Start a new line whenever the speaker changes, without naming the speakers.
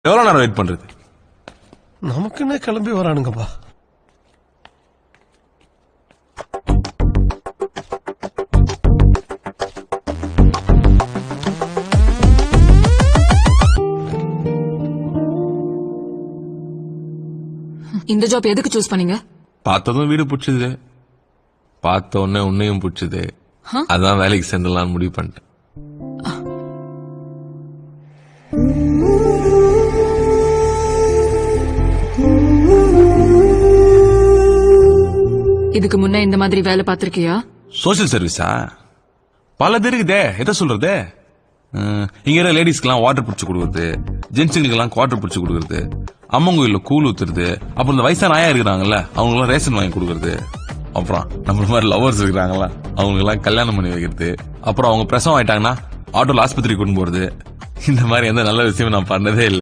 எவ்வளவு நேரம் வெயிட் பண்றது?
நமக்குன்னே கிளம்பி வரானுங்கப்பா.
இந்த ஜாப் எதுக்கு சூஸ் பண்ணீங்க?
பார்த்ததும் வீடு பிடிச்சது, பார்த்த உடனே உன்னையும் பிடிச்சது, அதான் வேலைக்கு சென்றலாம்னு முடிவு பண்ணிட்டேன்.
இதுக்கு முன்ன இந்த மாதிரி வேலை பார்த்திருக்கியா?
சோசியல் சர்வீஸா? பல இருக்குதே, எதை சொல்றது? இங்க லேடிஸ்க்கு வாட்டர் பிடிச்சு கொடுக்குறது, ஜென்ஸுங்களுக்கு குவாட்டர் பிடிச்சு கொடுக்குறது, அம்மன் கோயில கூழ் ஊத்துறது, அப்புறம் இந்த வயசான ஆயா இருக்கிறாங்கல்ல அவங்களுக்கு ரேஷன் வாங்கி கொடுக்கறது, அப்புறம் நம்மள மாதிரி லவர்ஸ் இருக்கிறாங்களா அவங்களுக்கு எல்லாம் கல்யாணம் பண்ணி வைக்கிறது, அப்புறம் அவங்க பிரசவம் ஆயிட்டாங்கன்னா ஆட்டோல ஆஸ்பத்திரிக்கு கொண்டு போறது. இந்த மாதிரி எந்த நல்ல விஷயம் நான் பண்ணதே இல்லை.